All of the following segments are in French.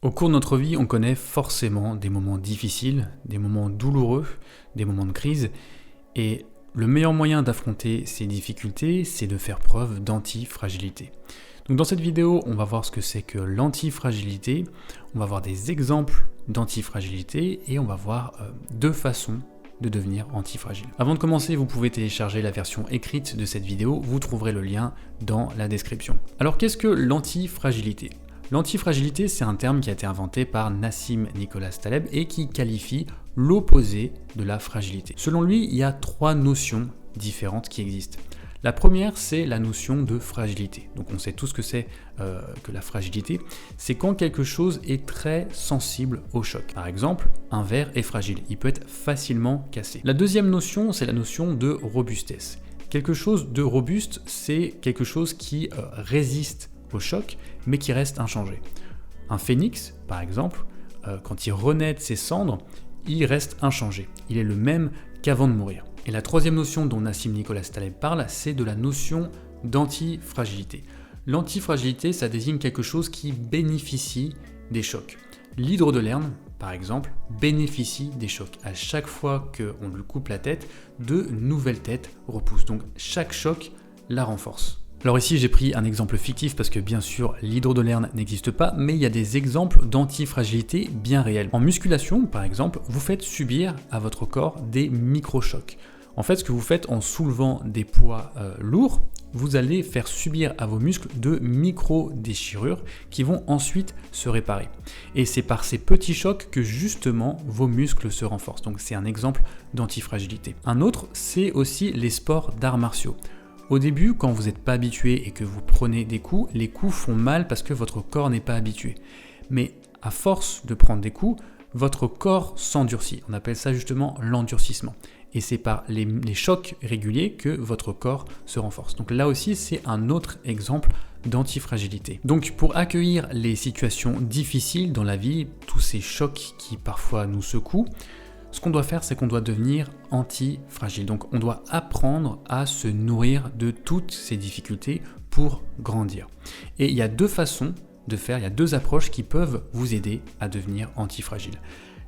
Au cours de notre vie, on connaît forcément des moments difficiles, des moments douloureux, des moments de crise. Et le meilleur moyen d'affronter ces difficultés, c'est de faire preuve d'antifragilité. Donc dans cette vidéo, on va voir ce que c'est que l'antifragilité, on va voir des exemples d'antifragilité et on va voir deux façons de devenir antifragile. Avant de commencer, vous pouvez télécharger la version écrite de cette vidéo, vous trouverez le lien dans la description. Alors qu'est-ce que l'antifragilité ? L'antifragilité, c'est un terme qui a été inventé par Nassim Nicholas Taleb et qui qualifie l'opposé de la fragilité. Selon lui, il y a trois notions différentes qui existent. La première, c'est la notion de fragilité. Donc on sait tous ce que c'est que la fragilité. C'est quand quelque chose est très sensible au choc. Par exemple, un verre est fragile, il peut être facilement cassé. La deuxième notion, c'est la notion de robustesse. Quelque chose de robuste, c'est quelque chose qui résiste au choc, mais qui reste inchangé. Un phénix, par exemple, quand il renaît de ses cendres, il reste inchangé. Il est le même qu'avant de mourir. Et la troisième notion dont Nassim Nicholas Taleb parle, c'est de la notion d'antifragilité. L'antifragilité, ça désigne quelque chose qui bénéficie des chocs. L'hydre de Lerne, par exemple, bénéficie des chocs. À chaque fois qu'on lui coupe la tête, de nouvelles têtes repoussent. Donc chaque choc la renforce. Alors ici j'ai pris un exemple fictif parce que bien sûr l'hydre de Lerne n'existe pas, mais il y a des exemples d'antifragilité bien réels. En musculation par exemple, vous faites subir à votre corps des micro-chocs. En fait ce que vous faites en soulevant des poids lourds, vous allez faire subir à vos muscles de micro-déchirures qui vont ensuite se réparer. Et c'est par ces petits chocs que justement vos muscles se renforcent. Donc c'est un exemple d'antifragilité. Un autre, c'est aussi les sports d'arts martiaux. Au début, quand vous n'êtes pas habitué et que vous prenez des coups, les coups font mal parce que votre corps n'est pas habitué. Mais à force de prendre des coups, votre corps s'endurcit. On appelle ça justement l'endurcissement. Et c'est par les chocs réguliers que votre corps se renforce. Donc là aussi, c'est un autre exemple d'antifragilité. Donc pour accueillir les situations difficiles dans la vie, tous ces chocs qui parfois nous secouent, ce qu'on doit faire, c'est qu'on doit devenir antifragile. Donc on doit apprendre à se nourrir de toutes ces difficultés pour grandir. Et il y a deux façons de faire, il y a deux approches qui peuvent vous aider à devenir antifragile.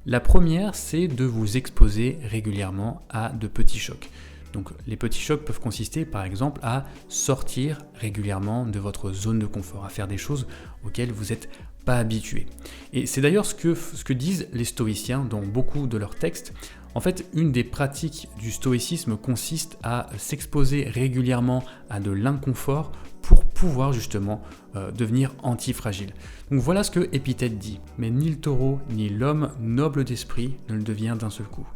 La première, c'est de vous exposer régulièrement à de petits chocs. Donc les petits chocs peuvent consister par exemple à sortir régulièrement de votre zone de confort, à faire des choses auxquelles vous n'êtes pas habitué. Et c'est d'ailleurs ce que disent les stoïciens dans beaucoup de leurs textes. En fait, une des pratiques du stoïcisme consiste à s'exposer régulièrement à de l'inconfort pour pouvoir justement devenir antifragile. Donc voilà ce que Épithète dit. Mais ni le taureau ni l'homme noble d'esprit ne le devient d'un seul coup.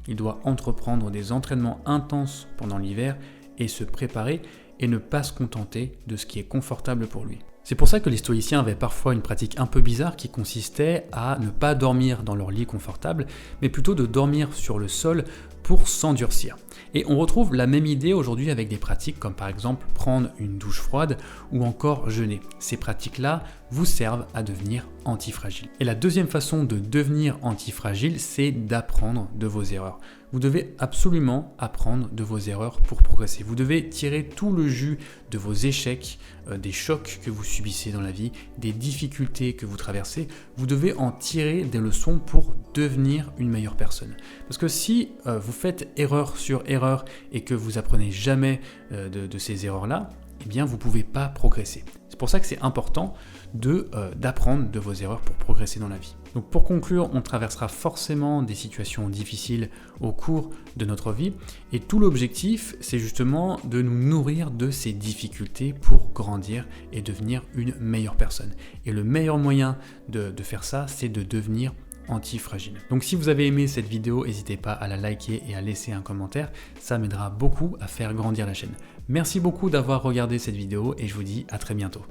Il doit entreprendre des entraînements intenses pendant l'hiver et se préparer et ne pas se contenter de ce qui est confortable pour lui. C'est pour ça que les stoïciens avaient parfois une pratique un peu bizarre qui consistait à ne pas dormir dans leur lit confortable, mais plutôt de dormir sur le sol pour s'endurcir. Et on retrouve la même idée aujourd'hui avec des pratiques comme par exemple prendre une douche froide ou encore jeûner. Ces pratiques-là vous servent à devenir antifragile. Et la deuxième façon de devenir antifragile, c'est d'apprendre de vos erreurs. Vous devez absolument apprendre de vos erreurs pour progresser. Vous devez tirer tout le jus de vos échecs, des chocs que vous subissez dans la vie, des difficultés que vous traversez. Vous devez en tirer des leçons pour devenir une meilleure personne. Parce que si vous faites erreur sur erreur et que vous apprenez jamais de ces erreurs-là, eh bien vous ne pouvez pas progresser. C'est pour ça que c'est important d'apprendre de vos erreurs pour progresser dans la vie. Donc pour conclure, on traversera forcément des situations difficiles au cours de notre vie et tout l'objectif, c'est justement de nous nourrir de ces difficultés pour grandir et devenir une meilleure personne. Et le meilleur moyen de faire ça, c'est de devenir antifragile. Donc si vous avez aimé cette vidéo, n'hésitez pas à la liker et à laisser un commentaire, ça m'aidera beaucoup à faire grandir la chaîne. Merci beaucoup d'avoir regardé cette vidéo et je vous dis à très bientôt.